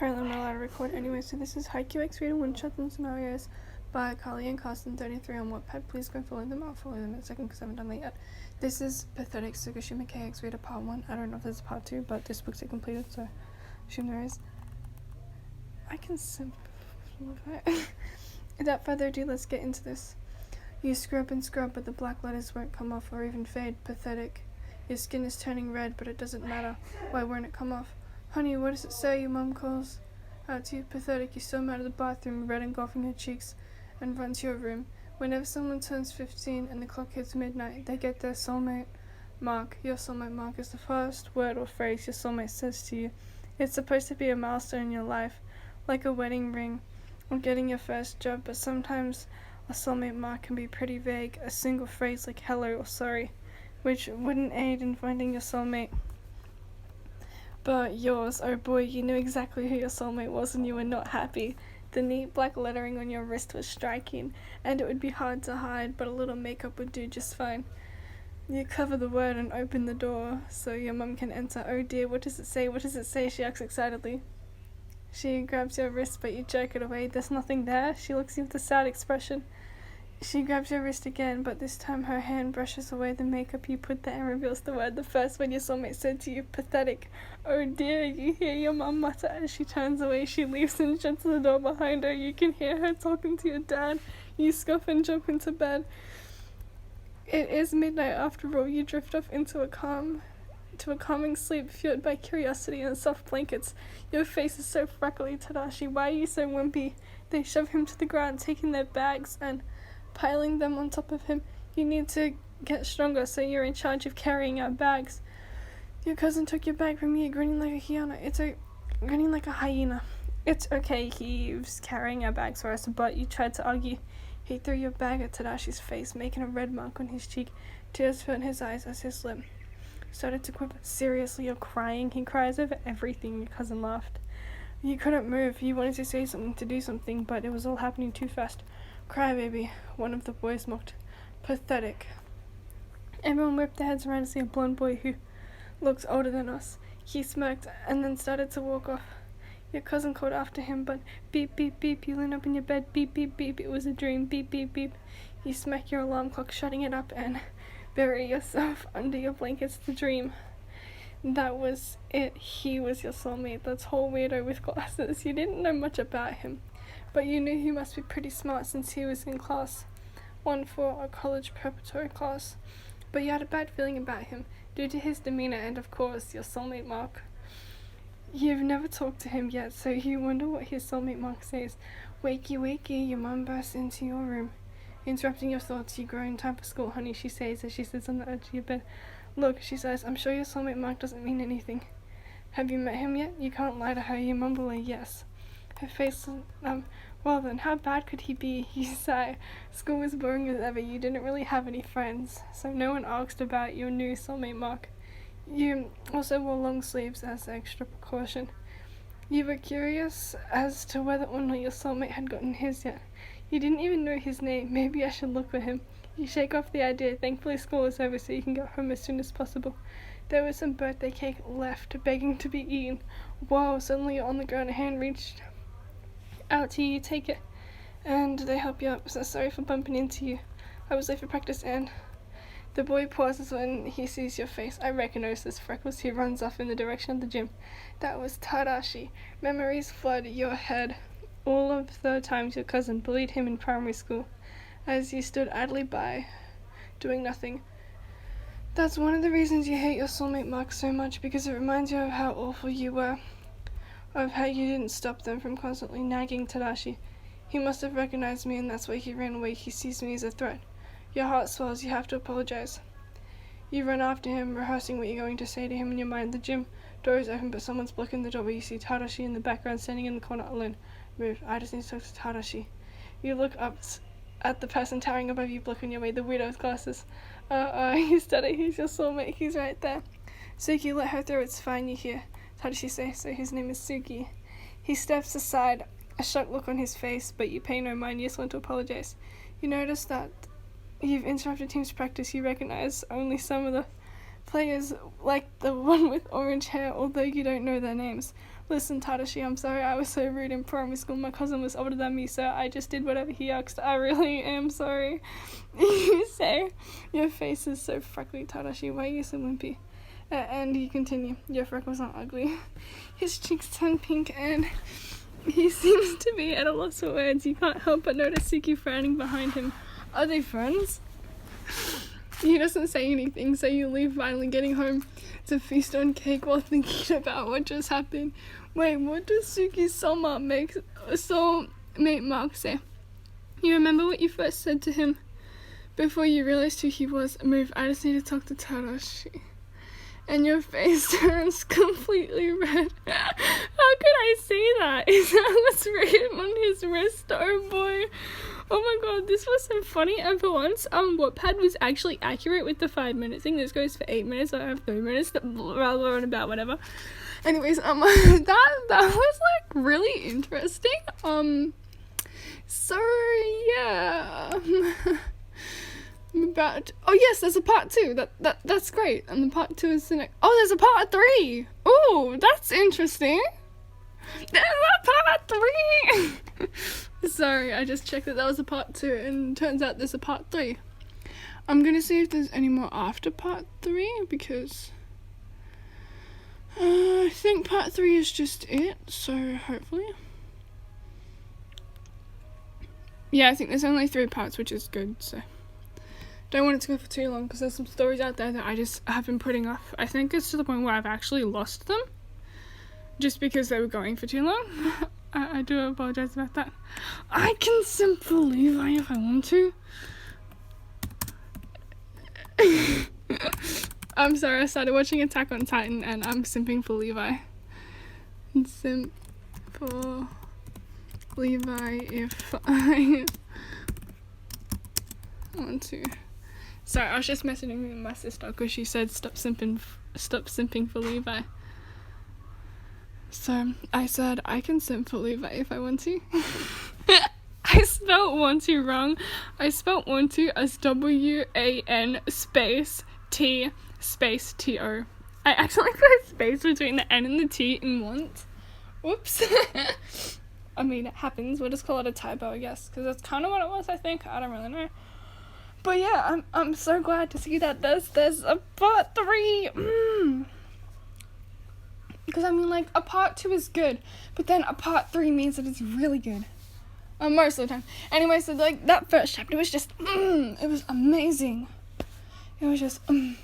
Apparently I'm not allowed to record anyway, so this is Haikyuu X Reader One-Shots and Scenarios by Carly and Carsten 33 on Wattpad. Please go follow them. I'll follow them in a second because I haven't done that yet. This is Pathetic Tsukishima KX Reader Part 1. I don't know if there's a Part 2, but this book's completed, so I assume there is. I can simplify. Without further ado, let's get into this. You scrub and scrub, but the black letters won't come off or even fade. Pathetic. Your skin is turning red, but it doesn't matter. Why won't it come off? Honey, what does it say? Your mum calls out to you. Pathetic. You storm out of the bathroom, red engulfing her cheeks, and run to your room. Whenever someone turns 15 and the clock hits midnight, they get their soulmate mark. Your soulmate mark is the first word or phrase your soulmate says to you. It's supposed to be a milestone in your life, like a wedding ring or getting your first job, but sometimes a soulmate mark can be pretty vague, a single phrase like hello or sorry, which wouldn't aid in finding your soulmate. But yours, oh boy, you knew exactly who your soulmate was and you were not happy. The neat black lettering on your wrist was striking, and it would be hard to hide, but a little makeup would do just fine. You cover the word and open the door so your mum can enter. Oh dear, what does it say? What does it say? She asks excitedly. She grabs your wrist, but you jerk it away. There's nothing there. She looks at you with a sad expression. She grabs your wrist again, but this time her hand brushes away the makeup you put there and reveals the word, the first word your soulmate said to you. Pathetic. Oh dear, you hear your mum mutter as she turns away. She leaves and shuts the door behind her. You can hear her talking to your dad. You scoff and jump into bed. It is midnight after all. You drift off into a calming sleep, fueled by curiosity and soft blankets. Your face is so freckly, Tadashi. Why are you so wimpy? They shove him to the ground, taking their bags and piling them on top of him. You need to get stronger, so you're in charge of carrying our bags. Your cousin took your bag from you, grinning like a hyena. It's okay, he's carrying our bags for us, but you tried to argue. He threw your bag at Tadashi's face, making a red mark on his cheek. Tears filled his eyes as his lip started to quiver. Seriously, you're crying? He cries over everything. Your cousin laughed. You couldn't move. You wanted to say something, to do something, but it was all happening too fast. Cry, baby, one of the boys mocked. Pathetic. Everyone whipped their heads around to see a blonde boy who looked older than us. He smirked and then started to walk off. Your cousin called after him, but beep, beep, beep. You lean up in your bed. Beep, beep, beep. It was a dream. Beep, beep, beep. You smack your alarm clock, shutting it up, and bury yourself under your blankets to dream. That was it. He was your soulmate, that tall weirdo with glasses. You didn't know much about him, but you knew he must be pretty smart since he was in class 1 for a college preparatory class. But you had a bad feeling about him, due to his demeanor and, of course, your soulmate mark. You've never talked to him yet, so you wonder what his soulmate mark says. Wakey, wakey, your mum bursts into your room. Interrupting your thoughts, you groan. Time for school, honey, she says as she sits on the edge of your bed. Look, she says, I'm sure your soulmate mark doesn't mean anything. Have you met him yet? You can't lie to her. You mumble a yes. Her face, well then, how bad could he be? You sigh. School was boring as ever. You didn't really have any friends, so no one asked about your new soulmate mark. You also wore long sleeves as extra precaution. You were curious as to whether or not your soulmate had gotten his yet. You didn't even know his name. Maybe I should look for him. You shake off the idea. Thankfully school is over, so you can get home as soon as possible. There was some birthday cake left, begging to be eaten. Whoa, suddenly you're on the ground. A hand reached out to you. Take it, and they help you up. So sorry for bumping into you. I was late for practice, and the boy pauses when he sees your face. I recognize those freckles. He runs off in the direction of the gym. That was Tadashi. Memories flood your head. All of the times your cousin bullied him in primary school, as you stood idly by, doing nothing. That's one of the reasons you hate your soulmate mark so much, because it reminds you of how awful you were, of how you didn't stop them from constantly nagging Tadashi. He must have recognized me, and that's why he ran away. He sees me as a threat. Your heart swells. You have to apologize. You run after him, rehearsing what you're going to say to him in your mind. The gym door is open, but someone's blocking the door, but you see Tadashi in the background, standing in the corner alone. Move. I just need to talk to Tadashi. You look up at the person towering above you, blocking your way. The weirdo with glasses. You stutter. He's your soulmate. He's right there. Suki, let her through. It's fine, you hear Tadashi say. So his name is Suki. He steps aside, a shocked look on his face, but you pay no mind. You just want to apologize. You notice that you've interrupted team's practice. You recognize only some of the players, like the one with orange hair, although you don't know their names. Listen, Tadashi, I'm sorry I was so rude in primary school. My cousin was older than me, so I just did whatever he asked. I really am sorry. You say, your face is so freckly, Tadashi. Why are you so wimpy? And you continue, your freckles aren't ugly. His cheeks turn pink and he seems to be at a loss for words. You can't help but notice Suki frowning behind him. Are they friends? He doesn't say anything, so you leave, finally getting home to feast on cake while thinking about what just happened. Wait, what does Suki's soulmate Mark say? You remember what you first said to him before you realized who he was? Move, I just need to talk to Tadashi. And your face turns completely red. How could I say that? Is that what's written on his wrist? Oh boy. Oh my god, this was so funny. And for once, Wattpad was actually accurate with the 5-minute thing. This goes for 8 minutes, so I have 3 minutes, blah, about whatever. Anyways, that was like really interesting. So yeah. Oh yes, there's a part 2. That's great. And the part 2 is the next. Oh, there's a part 3. Oh, that's interesting. There's a part 3. Sorry, I just checked that was a part 2, and turns out there's a part 3. I'm gonna see if there's any more after part 3, because I think part 3 is just it, so hopefully. Yeah, I think there's only 3 parts, which is good, so don't want it to go for too long, because there's some stories out there that I just have been putting off. I think it's to the point where I've actually lost them, just because they were going for too long. I do apologize about that. I can simp for Levi if I want to. I'm sorry, I started watching Attack on Titan and I'm simping for Levi. Simp for Levi if I want to. Sorry, I was just messaging with my sister because she said stop simping for Levi. So I said I can simp for Levi if I want to. I spelled want to wrong. I spelled want to as WAN space T space TO. I accidentally put a space between the N and the T in want. Whoops. I mean, it happens. We'll just call it a typo, I guess, because that's kind of what it was, I think. I don't really know. But yeah, I'm so glad to see that there's a part 3. Because I mean, like, a part 2 is good, but then a part 3 means that it's really good. Most of the time. Anyway, so like that first chapter was just, it was amazing. It was just, I'm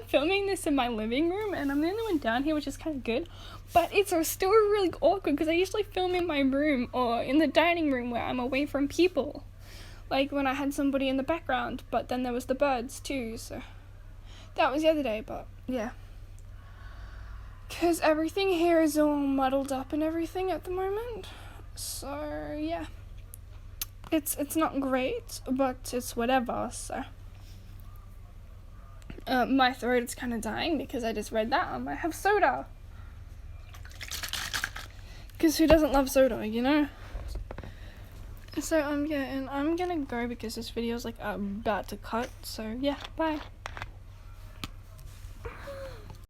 filming this in my living room, and I'm the only one down here, which is kind of good. But it's still really awkward because I usually film in my room or in the dining room where I'm away from people. Like when I had somebody in the background, but then there was the birds too. So that was the other day, but yeah. Because everything here is all muddled up and everything at the moment. So yeah. It's not great, but it's whatever, so. My throat is kind of dying because I just read that. I might have soda. Because who doesn't love soda, you know? So, yeah, and I'm gonna go because this video is, like, about to cut. So, yeah, bye.